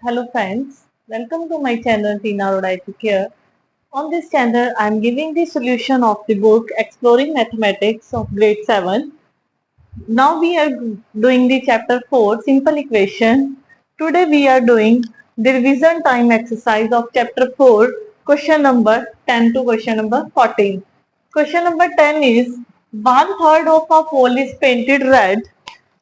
Hello friends, welcome to my channel Tina Rodaitu here. On this channel, I am giving the solution of the book Exploring Mathematics of grade 7. Now we are doing the chapter 4 Simple Equation. Today we are doing the revision time exercise of chapter 4 question number 10 to question number 14. Question number 10 is 1/3 of a pole is painted red.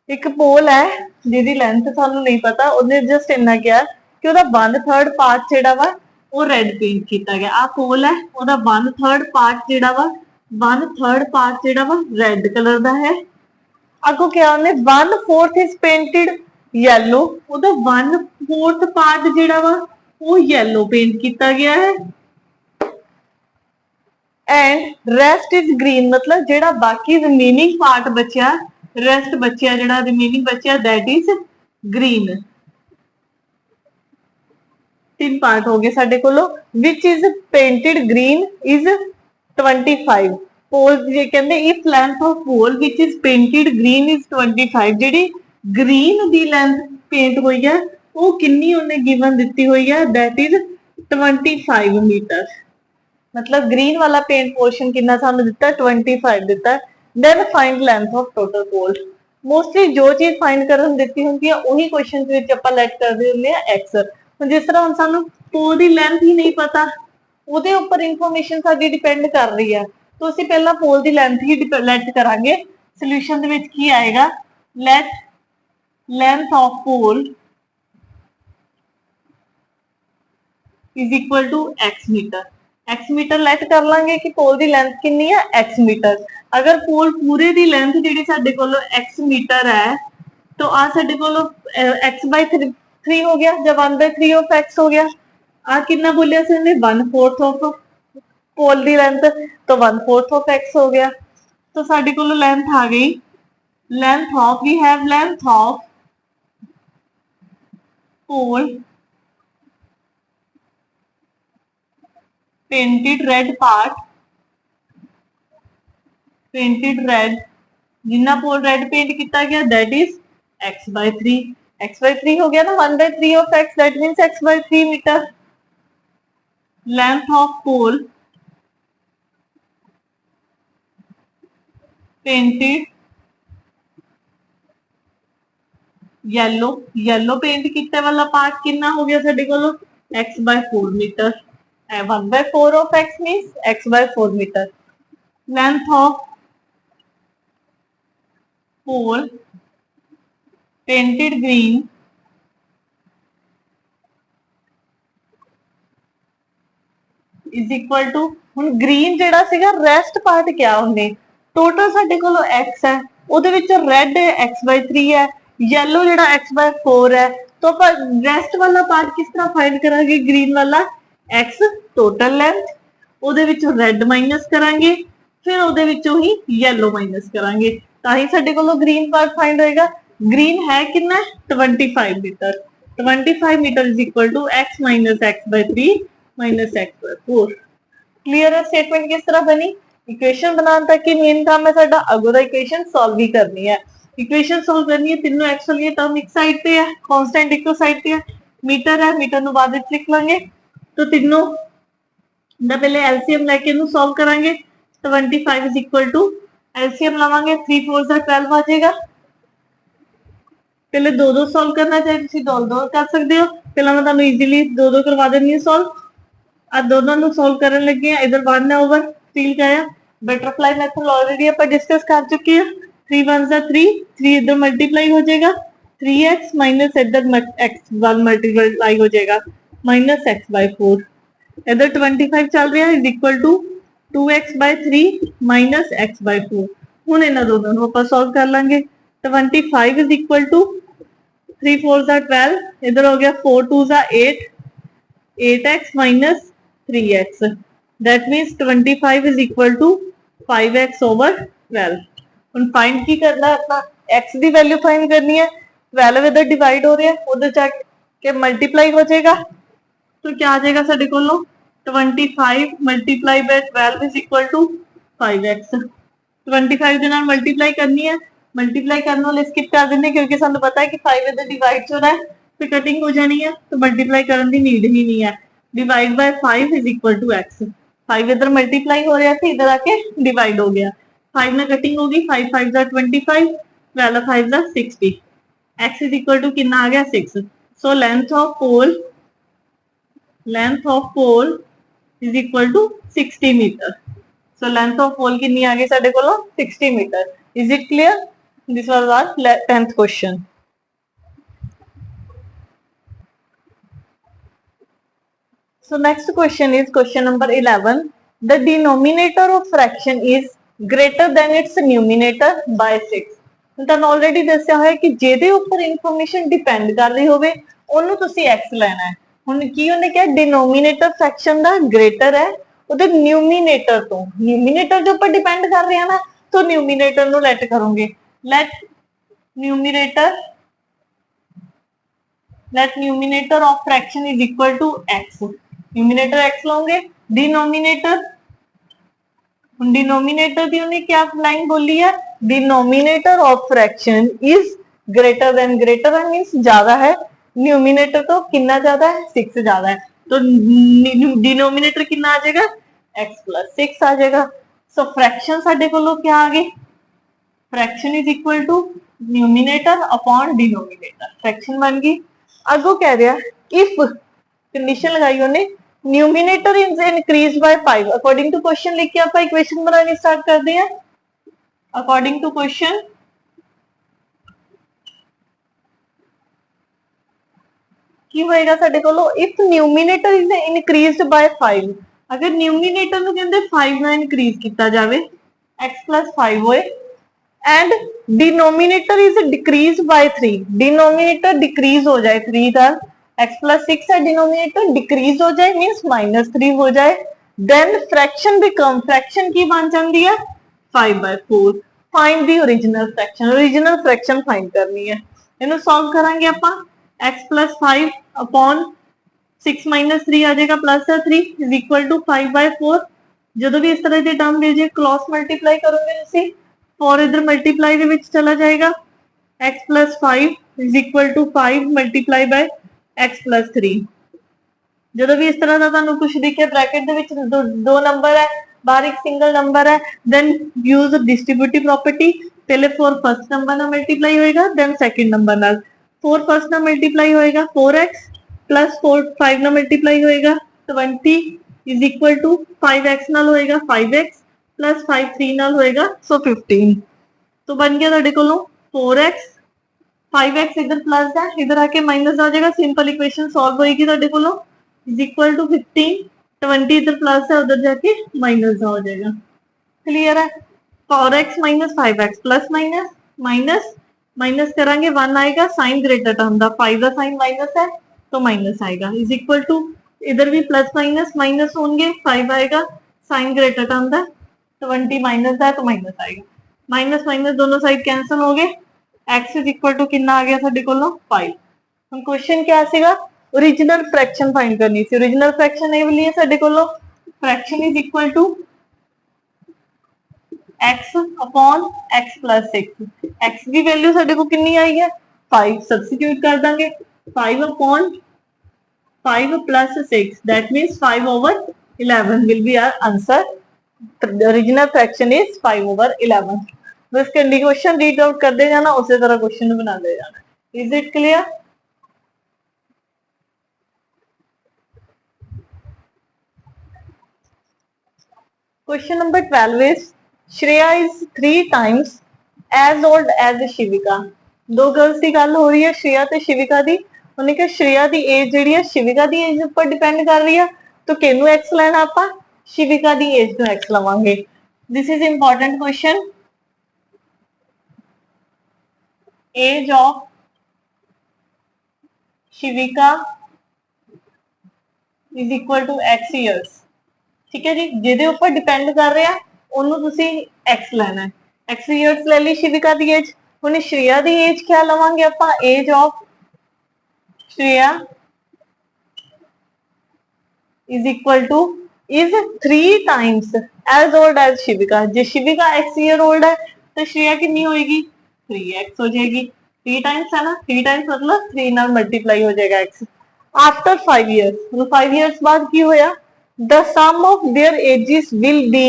ਇੱਕ ਪੋਲ ਹੈ ਜਿਹਦੀ length ਸਾਨੂੰ ਨਹੀਂ ਪਤਾ, ਉਹਨੇ just ਇੰਨਾ ਕਿਹਾ ਕਿ ਉਹਦਾ 1/3 ਪਾਰਟ ਜਿਹੜਾ ਵਾ ਉਹ ਰੈੱਡ ਪੇਂਟ ਕੀਤਾ ਗਿਆ। ਆ ਪੋਲ ਹੈ, ਉਹਦਾ 1/3 ਪਾਰਟ ਜਿਹੜਾ ਵਾ 1/3 ਪਾਰਟ ਜਿਹੜਾ ਵਾ ਰੈੱਡ ਕਲਰ ਦਾ ਹੈ। ਅੱਗੋਂ ਕਿਹਾ ਉਹਨੇ 1/4 ਇਜ਼ ਪੇਂਟਡ ਯੈਲੋ, ਉਹਦਾ 1/4 ਪਾਰਟ ਜਿਹੜਾ ਵਾ ਉਹ ਯੈਲੋ ਪੇਂਟ ਕੀਤਾ ਗਿਆ ਹੈ। एंड रेस्ट इज ग्रीन, मतलब जेड़ा बाकी रिमेनिंग पार्ट बचिया रेस्ट बचिया जेड़ा रिमेनिंग बचिया दैट इज ग्रीन। तीन पार्ट हो गए साडे कोलो। Which is painted green is 25। Pole जे कहंदे if length of pole which is painted green is 25, जेड़ी ग्रीन दी लेंथ पेंट हुई है वो कितनी उन्हें गिवन दिती हुई है दैट इज 25 मीटर। मतलब ग्रीन वाला पेंट पोर्शन कितना सानू दिता 25 दिता। Then find length of total pole. Mostly जो चीज फाइंड करन दिती हुंदी है वही क्वेश्चन दे विच आपां लेट करदे हुंदे आ एक्स। हुण जिस तरह हुण सानू पोल दी लेंथ ही नहीं पता, ਉਹਦੇ ਉੱਪਰ ਇਨਫੋਰਮੇਸ਼ਨ ਸਾਡੀ ਡਿਪੈਂਡ ਕਰ ਰਹੀ ਹੈ, तो ਅਸੀਂ ਪਹਿਲਾਂ ਪੋਲ ਦੀ ਲੈਂਥ ਹੀ ਲੈਟ ਕਰਾਂਗੇ। ਸੋਲੂਸ਼ਨ ਦੇ ਵਿੱਚ ਕੀ ਆਏਗਾ, let length of pole is equal to x metre. X metre let कर लांगे कि पोल दी लेंथ कितनी है एक्स मीटर। अगर पोल पूरे दी लेंथ जी साडे कोलो एक्स मीटर है तो आ साडे कोलो एक्स बाय 3 हो गया, जब 1/3 ऑफ एक्स हो गया। आ कितना बोलिया से 1/4 ऑफ पोल दी लेंथ, तो 1/4 ऑफ एक्स हो गया। तो साडे कोलो लेंथ आ गई, length of we have length of pole painted red part, painted red जिन्ना पोल रेड पेंट किया गया that is x by 3। X by 3 हो गया ना, 1/3 of x that means x by 3 metre. Length of pole painted yellow, yellow paint कितने वाला part कितना हो गया साडे कोलो x by 4 metre. 1/4 of x means x by 4 meter. Length of pole painted green is equal to, ਹੁਣ green ਜਿਹੜਾ ਸੀਗਾ rest part ਕਿਆ ਉਹਨੇ total ਸਾਡੇ ਕੋਲ x ਹੈ, ਉਹਦੇ ਵਿੱਚ red x by 3 ਹੈ, yellow ਜਿਹੜਾ x by 4 ਹੈ। तो ਆਪਾਂ rest वाला part किस तरह find करांगे, green वाला x टोटल लेंथ, ਉਹਦੇ ਵਿੱਚੋਂ रेड माइनस करांगे, फिर ਉਹਦੇ ਵਿੱਚੋਂ ही yellow माइनस करांगे, ताही ਸਾਡੇ ਕੋਲੋਂ green part find होएगा। green है कितना 25 metre. 25 metre is equal to x minus x by 3 minus x by 4। Clear है स्टेटमेंट किस तरह बनी। इक्वेशन बनाने तक की मेन काम है साडा, अगो दा इक्वेशन सॉल्व भी करनी है। इक्वेशन सॉल्व करनी है, तीनों एक्स वाली टर्म एक साइड पे है, कांस्टेंट एक साइड पे है, मीटर है, मीटर नु बाद विच लिख लांगे। तो तीनों दा पहले एलसीएम लेके इनु सॉल्व करांगे। 25 इज इक्वल टू एलसीएम लवांगे, 3 4 दा 12 आ जाएगा। पहले दो दो सॉल्व करना चाहे तुसीं दो दो कर सकते हो, पहला मैं तुहानू इजीली दो दो करवा देनी है सॉल्व। आ दोनों नु सॉल्व करन लगे हैं, इधर 1 है ओवर 3 का है। बटरफ्लाई मेथड ऑलरेडी अपन डिस्कस कर चुके हैं। 3 1 जा 3, 3 इधर मल्टीप्लाई हो जाएगा, 3x माइनस इधर x 1 मल्टीप्लाई हो जाएगा माइनस x by 4। इधर 25 चल रहा है is equal to 2x by 3 minus x by 4। हुण इन्हां दोनों नूं आपां सॉल्व कर लांगे। 25 इज इक्वल टू 3 4 जा 12, इधर हो गया 4 2 जा 8, 8x minus 3x, that means 25 is equal to 5x over 12। हुण फाइंड की करना, अपना x की वैल्यू फाइंड करनी है। 12 इधर डिवाइड हो रहा है, उधर जाके मल्टीप्लाई हो जाएगा, तो क्या आ जाएगा साडे कोलों 25 multiply by 12 is equal to 5x। 25 दे नाल मल्टीप्लाई करनी है, मल्टीप्लाई करने वाले स्किप कर देंगे क्योंकि सानू पता है कि 5 इधर डिवाइड हो रहा है, फिर कटिंग हो जानी है तो मल्टीप्लाई करने की नीड ही नहीं है। Divide by 5 is equal to x. 5 इधर मल्टीप्लाई हो रहा था, इधर आके डिवाइड हो गया। 5 में कटिंग होगी, 5 5 जा 25, 12 5 जा 60। एक्स इज इक्वल टू कितना आ गया 6। So length of pole is equal to 60 metre. So length of pole कितनी आ गई साडे कोलों 60 metre. Is it clear? This was our 10th question. So next question is question number 11. The denominator of fraction is greater than its numerator by 6. ਤੁਹਾਨੂੰ already ਦੱਸਿਆ ਹੋਇਆ ਕਿ ਜਿਹਦੇ ਉੱਪਰ ਇਨਫੋਰਮੇਸ਼ਨ ਡਿਪੈਂਡ ਕਰ ਰਹੀ ਹੋਵੇ ਉਹਨੂੰ ਤੁਸੀਂ x ਲੈਣਾ ਹੈ। ਹੁਣ ਕੀ ਉਹਨੇ ਕਿਹਾ ਡਿਨੋਮੀਨੇਟਰ ਫ੍ਰੈਕਸ਼ਨ ਦਾ ਗ੍ਰੇਟਰ ਹੈ ਉਹਦੇ ਨਿਊਮੀਨੇਟਰ ਤੋਂ। ਨਿਊਮੀਨੇਟਰ ਦੇ ਉੱਪਰ ਡਿਪੈਂਡ ਕਰ ਰਿਹਾ ਨਾ, ਤਾਂ ਨਿਊਮੀਨੇਟਰ ਨੂੰ ਲੈਟ ਕਰੋਗੇ। Let numerator of fraction is equal to x। Numerator x लोगे, डिनोमिनेटर दी उन्हें क्या लाइन बोली है, denominator of fraction is greater than means ज्यादा है न्यूमिनेटर तो कितना ज्यादा है 6 ज्यादा है। तो डिनोमिनेटर कितना आ जाएगा x प्लस 6 आ जाएगा। सो फ्रैक्शन साडे कोलों क्या आ गई, fraction is equal to numerator upon denominator, fraction बन गई। अगो कह रहा इफ कंडीशन लगाई उन्हें numerator is increase by 5 according to question लिख के आप इक्वेशन बनानी स्टार्ट करते हैं। अकॉर्डिंग टू क्वेश्चन की होएगा साडे कोलो if numerator is increased by 5। अगर न्यूमिनेटर नु कहंदे 5 ना इंक्रीज किया जावे x प्लस 5 होए and denominator is decrease by 3, denominator decrease हो जाए 3 का, x प्लस 6 है डिनोमिनेटर डिक्रीज हो जाए मींस -3 हो जाए, देन फ्रैक्शन बिकम फ्रैक्शन की बन जाती है 5/4। Find the original fraction find करनी है। इन्हें सॉल्व करांगे ਆਪਾਂ x प्लस 5 अपॉन 6 माइनस 3 आ जाएगा प्लस 3 इज इक्वल टू 5/4। जो भी इस तरह की टर्म ले जाए क्रॉस मल्टीप्लाई करोगे तुसी 4 इधर मल्टीप्लाई दे विच चला जाएगा, x plus 5 is equal to 5 multiply by x plus 3। जो भी इस तरह का तुहानू कुछ दिखे ब्रैकेट दे विच दो नंबर है बाहर एक सिंगल नंबर है, देन यूज डिस्ट्रीब्यूटिव प्रॉपर्टी, पहले 4 फर्स्ट नंबर ना मल्टीप्लाई होएगा देन सेकंड नंबर नाल। 4 फर्स्ट ना मल्टीप्लाई होएगा 4x प्लस 4 5 ना मल्टीप्लाई होएगा 20 इज इक्वल टू 5x नाल होएगा 5x प्लस 5 3 नाल होएगा सो 15। तो बन गया तुहाडे कोलों 4x 5x इधर प्लस है इधर आके माइनस आ जाएगा, सिंपल इक्वेशन सॉल्व होएगी तुहाडे कोलों इज इक्वल टू 15, 20 इधर प्लस है उधर जाके माइनस हो जाएगा। क्लियर है? 4x minus 5x plus minus minus minus करांगे 1 आएगा साइन ग्रेटर टर्म दा, 5 का साइन माइनस है तो माइनस आएगा इज इक्वल टू इधर भी प्लस माइनस माइनस होंगे 5 आएगा साइन ग्रेटर टर्म दा, 20 माइनस है तो माइनस आएगा, माइनस माइनस दोनों साइड कैंसल हो गए, x इज इक्वल टू कितना आ गया साडे कोलों 5। हम क्वेश्चन क्या सीगा ओरिजिनल फ्रैक्शन फाइंड करनी सी। ओरिजिनल फ्रैक्शन ये वाली है साडे कोलों fraction is equal to x upon x plus 6। x की वैल्यू साडे को कितनी आई है 5, सब्स्टिट्यूट कर देंगे 5 upon 5 plus 6 that means 5/11 will be our answer. Original fraction is 5/11। बस क्वेश्चन रीड आउट करते जाना उसी तरह क्वेश्चन बनाते जाना। Is it clear? Question number 12 is Shreya is 3 times as old as शिविका। दो गर्ल्स की गल हो रही है श्रेया ते शिविका दी। उन्होंने कहा श्रेया दी एज जिहड़ी है शिविका दी एज ऊपर डिपेंड कर रही है, तो किहनू एक्स लेना आपां शिविका दी एज नू एक्स लवांगे। This is important question. Age of Shivika is equal to X years. ठीक है जी, जिहदे ऊपर डिपेंड कर रहा है ਉਹਨੂੰ ਤੁਸੀਂ x ਲੈਣਾ ਹੈ। x ईयर्स ले ली शिविका दी एज। ਹੁਣ श्रेया दी एज क्या लवांगे ਆਪਾਂ age of Shreya is equal to is 3 times as old as Shivika. जे शिविका x ईयर ओल्ड है तो श्रेया कितनी होएगी 3x हो जाएगी। 3 टाइम्स है ना, 3 टाइम्स मतलब 3 नाल मल्टीप्लाई हो जाएगा x। आफ्टर 5 ईयर्स 5 ईयर्स बाद की होया, the sum of their ages will be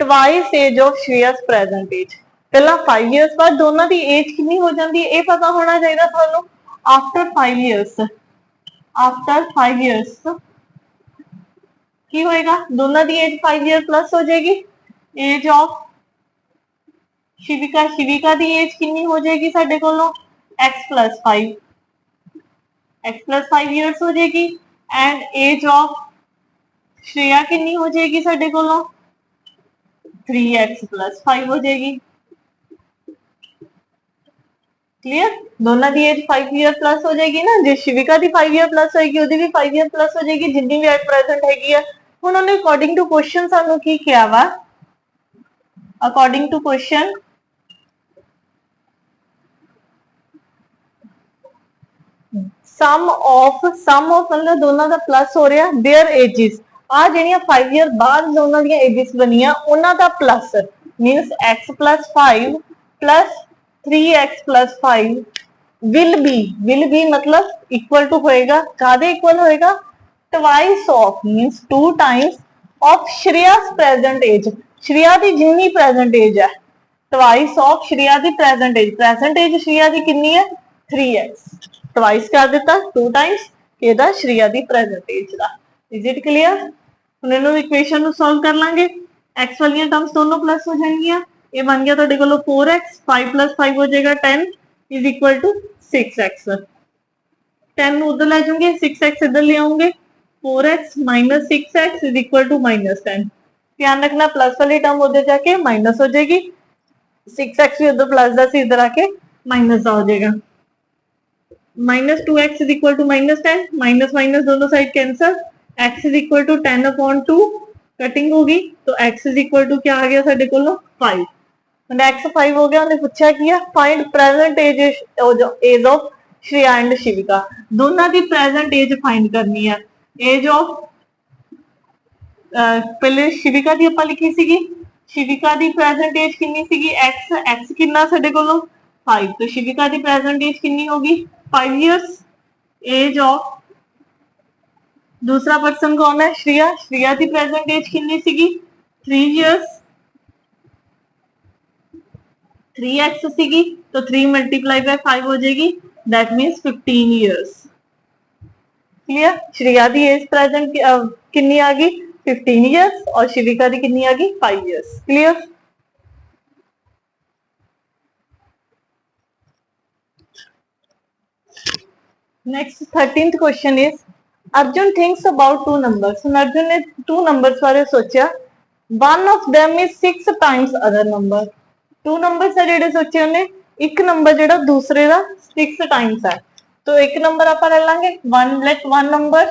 twice age of Shreya's present age. पहला 5 ईयर्स बाद दोनों की एज कितनी हो जाती है, ये पता होना चाहिए थानू। आफ्टर 5 ईयर्स, आफ्टर 5 ईयर्स की होएगा, दोनों की एज 5 ईयर प्लस हो जाएगी। एज ऑफ शिविका, शिविका की एज कितनी हो जाएगी साडे कोलों x plus 5, x plus 5 years हो जाएगी। एंड एज ऑफ श्रेया कितनी हो जाएगी साडे कोलों 3x प्लस 5 हो जाएगी। क्लियर, दोनों की एज 5 ईयर प्लस हो जाएगी ना, जो शिविका की 5 ईयर प्लस होगी ਉਹਦੀ भी 5 ईयर प्लस हो जाएगी, जिन्नी भी एट प्रेजेंट हैगी है। ਹੁਣ ਉਹਨੇ अकॉर्डिंग टू क्वेश्चन ਸਾਨੂੰ ਕੀ ਕਿਹਾ ਵਾ, according to question sum of मतलब दोनों का प्लस हो रहा देयर एजेस, आ ਜਿਹੜੀਆਂ 5 ईयर बाद दोनों ਦੀਆਂ एजेस बनिया ਉਹਨਾਂ ਦਾ plus means x plus 5 plus 3x plus 5 will be मतलब इक्वल टू होएगा, कादे इक्वल होएगा, twice of means 2 times of Shreya's present age, Shreya की जिन्नी प्रेजेंट एज है, ट्वाइस ऑफ श्रेया की प्रेजेंट एज श्रेया की कितनी है 3x, ट्वाइस कर दिता 2 टाइम्स ਇਹਦਾ श्रेया की प्रेजेंट एज का। इज इट क्लियर, ਹੁਣ ਇਹਨੂੰ ਇਕੁਏਸ਼ਨ ਨੂੰ ਸੋਲਵ ਕਰ ਲਾਂਗੇ। x ਵਾਲੀਆਂ ਟਰਮਸ ਦੋਨੋਂ ਪਲੱਸ ਹੋ ਜਾਣਗੀਆਂ, ਇਹ ਬਣ ਗਿਆ ਤੁਹਾਡੇ ਕੋਲੋਂ 4x 5 प्लस 5 हो जाएगा 10 इज इक्वल टू 6x, 10 उधर ले जाऊंगे 6x इधर ले आऊंगे, 4x minus 6x is equal to -10। ध्यान रखना प्लस वाली टर्म उधर जाके माइनस हो जाएगी, 6x भी उधर प्लस का इधर आके माइनस का हो जाएगा। -2x is equal to -10, minus minus दोनों side cancel, x is equal to 10/2 cutting होगी, तो x इज इक्वल टू क्या आ गया साडे कोलों 5। x 5 हो गया, उन्हें पूछा किया find present age of Shreya and Shivika, दोनों की प्रेजेंट एज फाइंड करनी है। एज ऑफ पहले शिविका की आपां लिखी सीगी, शिविका की प्रेजेंट एज कितनी सीगी x कितना साडे कोलों 5, तो शिविका की प्रेजेंट एज कितनी होगी 5 ईयर्स। एज ऑफ दूसरा पर्सन कौन है श्रेया, श्रेया की प्रेजेंट एज कितनी सीगी 3 ईयर्स, 3x सीगी तो 3 मल्टीप्लाई बाय 5 हो जाएगी, that means 15 years. Clear, Shreya की एज प्रेजेंट कितनी आ गई 15 ईयर्स और शिविका की कितनी आ गई 5 years. Clear, next 13th question is Arjun thinks about 2 numbers. Arjun ने 2 नंबर्स बारे सोचा, one of them is 6 times other number, 2 numbers है जेडे सोचे उन्हें, एक नंबर जेड़ा दूसरे का 6 टाइम्स है, तो एक नंबर आप ले लेंगे लेट वन नंबर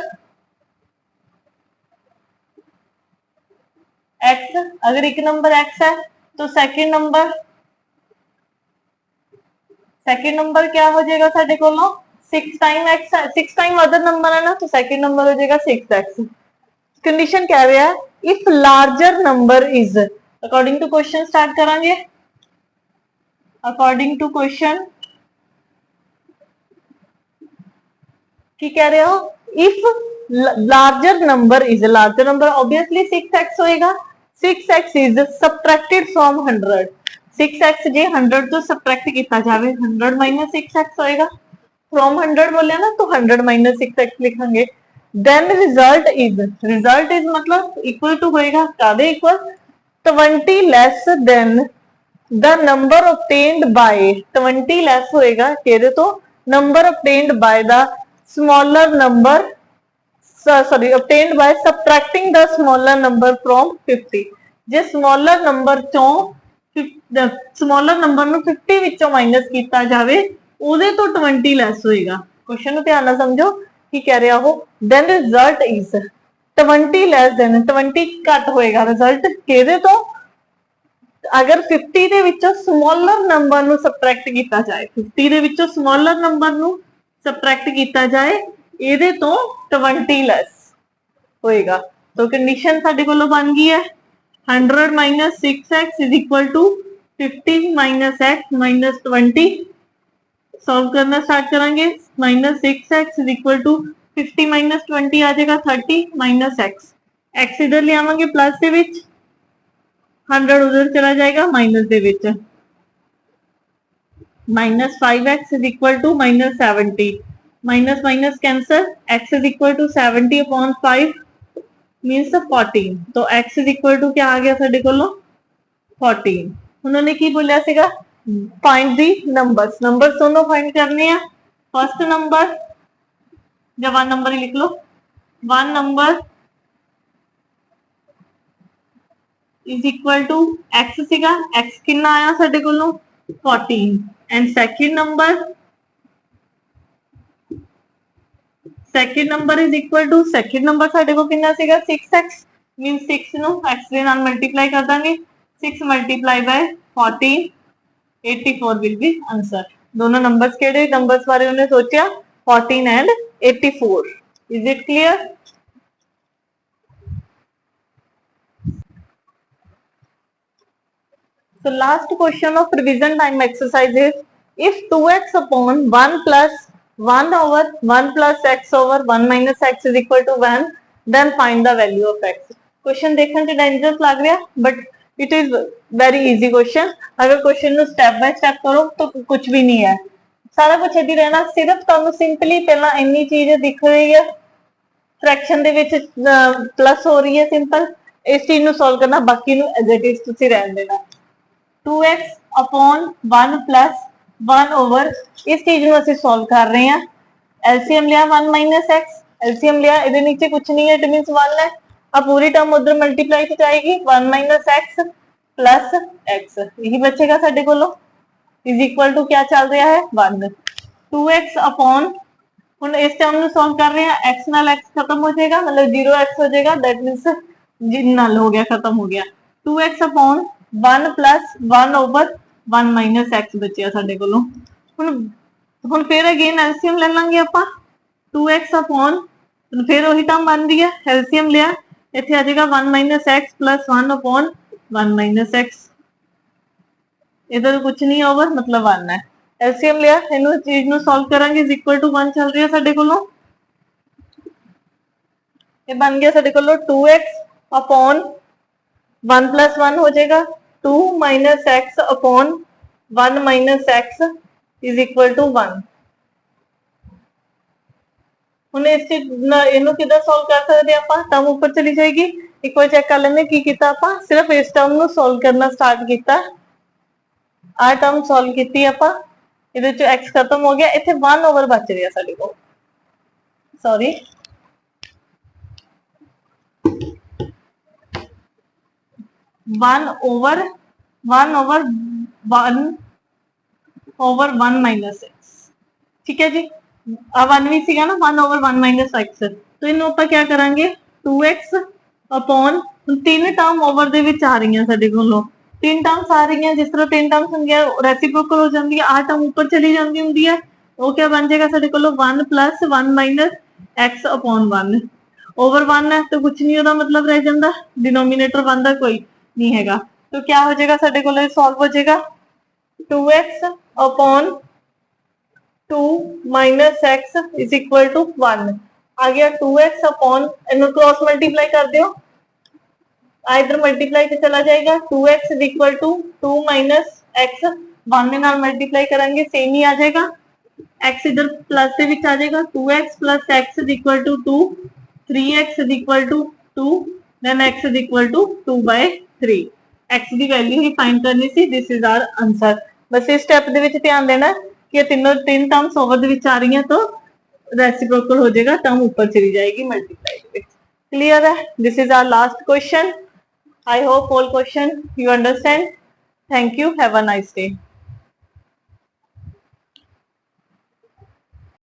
x, अगर एक नंबर x है तो सेकंड नंबर क्या हो जाएगा साडे कोलों 6 time x, 6 time other number है ना, तो सेकंड नंबर हो जाएगा 6x। कंडीशन कह रहा है if larger number is, according to question start करांगे। अकॉर्डिंग टू क्वेश्चन की कह रहे हो, if larger number is, larger number obviously 6x होएगा, 6x is subtracted from 100, 6x जे 100 तो सबट्रैक्ट किया जाए 100 माइनस 6x होएगा, फ्रॉम 100 बोलिया ना तो 100 माइनस 6x लिखेंगे। देन रिजल्ट इज मतलब इक्वल टू होएगा कादे equal 20 less than the number obtained by, 20 less होएगा केदे तो number obtained by the smaller number, sorry obtained by subtracting the smaller number from 50, जे स्मॉलर नंबर चों smaller number नु 50 विचों माइनस किया जाए ਉਹਦੇ ਤੋਂ 20 ਲੈਸ ਹੋਏਗਾ। क्वेश्चन ਨੂੰ ਧਿਆਨ ਨਾਲ ਸਮਝੋ ਕੀ ਕਹਿ ਰਿਹਾ ਉਹ, then result is 20 less than 20 ਘੱਟ ਹੋਏਗਾ ਰਿਜ਼ਲਟ ਕਿਹਦੇ ਤੋਂ, अगर 50 ਦੇ ਵਿੱਚੋਂ ਸਮਾਲਰ ਨੰਬਰ ਨੂੰ ਸਬਟ੍ਰੈਕਟ ਕੀਤਾ ਜਾਏ, 50 ਦੇ ਵਿੱਚੋਂ ਸਮਾਲਰ ਨੰਬਰ ਨੂੰ ਸਬਟ੍ਰੈਕਟ ਕੀਤਾ ਜਾਏ ਇਹਦੇ ਤੋਂ 20 ਲੈਸ ਹੋਏਗਾ। तो कंडीशन ਸਾਡੇ ਕੋਲੋਂ ਬਣ ਗਈ ਹੈ 100 minus 6x is equal to 50 minus x minus 20, solve करना स्टार्ट करेंगे। -6x इज इक्वल टू 50 - 20 आ जाएगा 30 - x। x इधर ले आवांगे प्लस दे विच, 100 उधर चला जाएगा माइनस दे विच। -5x is equal to -70, minus minus cancel, x is equal to 70 upon 5 minus 14। तो x इज इक्वल टू क्या आ गया साडे कोलों 14। उन्होंने की बोलिया सीगा फाइंड दी नंबर्स, नंबर्स दोनों फाइंड करने हैं। फर्स्ट नंबर या 1 नंबर ही लिख लो, 1 number is equal to x सीगा, x कितना आया साडे कोलों 14 and second number is equal to second number साडे को कितना सीगा 6x मीन 6 नु x दे नाल मल्टीप्लाई कर Dange, 6 multiply by 14 84 will be answer. दोनों नंबर्स केड़े नंबर्स बारे उन्हें सोचा 14 and 84। Is it clear? So last question of revision time exercise is if 2x upon 1 plus 1 over 1 plus x over 1 minus x is equal to 1 then find the value of x। Question देखने से dangerous लग रहा but it is very easy question. अगर question नु step by step करो तो कुछ भी नहीं है, सारा कुछ इदी रहना। सिर्फ तुहानू सिंपली पहला इन्नी चीज दिख रही है फ्रैक्शन दे विच प्लस हो रही है, सिंपल इस चीज नु सॉल्व करना, बाकी नु एज इट इज तुसी रहन देना। 2x अपॉन 1 प्लस 1 ओवर इस चीज ਨੂੰ ਅਸੀਂ ਸੋल्व कर रहे हैं। एलसीएम लिया 1 माइनस x, एलसीएम लिया ਇਹਦੇ नीचे कुछ नहीं है, इट मींस 1 है। अब पूरी टर्म उधर मल्टीप्लाई हो जाएगी 1 माइनस x प्लस x, यही बचेगा साडे कोलों इज इक्वल टू क्या चल रहा है 1। 2x अपॉन हुन इस टर्म ਨੂੰ सॉल्व कर रहे हैं, x नाल x खत्म हो जाएगा मतलब 0x हो जाएगा, दैट मींस नल हो गया, खत्म हो गया। 2x upon 1 plus 1 over 1 minus x बचिया साडे कोलों। हुन फिर अगेन एलसीएम ले लांगे आपां 2x अपॉन फिर वही टर्म बन रही है, एलसीएम लिया इत्थे आ जाएगा 1 minus x plus 1 upon 1 minus x, इधर कुछ नहीं ओवर मतलब 1 है। एलसीएम लिया इनु चीज नु सॉल्व करांगे इज इक्वल टू 1 चल रही है साडे कोलों, ये बन गया साडे कोलों 2x अपॉन 1 प्लस 1 हो जाएगा 2 minus x upon 1 minus x is equal to 1। हुन इस इनू किधर सॉल्व कर सकते हैं आपां, टर्म ऊपर चली जाएगी। एक बार चेक कर लेने की कीता आपां, सिर्फ इस टर्म नु सॉल्व करना स्टार्ट किया, आ टर्म सॉल्व कीती आपां, इहदे चों x खत्म हो गया, इत्थे 1 ओवर बच रहा साडे कोल, sorry 1 over 1 over 1 minus x, ठीक है जी। अब 1 भी सीगा ना 1 ओवर 1 माइनस एक्स, तो इन्हों ਆਪਾਂ क्या करांगे 2x अपॉन 3 टर्म ओवर दे विच आ रही हैं साडे कोलों, 3 टर्म्स आ रही हैं, जिस तरह 3 टर्म्स होंगे रेसिप्रोकल हो जाती है, आ टर्म ऊपर चली जाती होंगी है, वो क्या बन जाएगा साडे कोलों 1 plus 1 minus x upon 1 over 1 है तो कुछ नहीं होता, मतलब रह जाता डिनोमिनेटर 1 का कोई नहीं हैगा, तो क्या हो जाएगा साडे कोलों सॉल्व हो जाएगा 2x upon 2 minus x is equal to 1 आ गया। 2x अपॉन इन्हों क्रॉस मल्टीप्लाई कर दो, इधर मल्टीप्लाई से चला जाएगा 2x is equal to 2 minus x 1 के नाल मल्टीप्लाई करेंगे सेम ही आ जाएगा, x इधर प्लस के विच आ जाएगा 2x plus x is equal to 2, 3x is equal to 2 then x is equal to 2/3। x की वैल्यू ही फाइंड करनी सी, दिस इज आवर आंसर। बस इस स्टेप दे विच ध्यान देना कि तीनों 3 टर्म्स ओवर दे विच आ रही हैं तो रेसिप्रोकल हो जाएगा, टर्म ऊपर चली जाएगी मल्टीप्लाई दे विच। क्लियर है? This is our last question. I hope all question you understand. Thank you, have a nice day.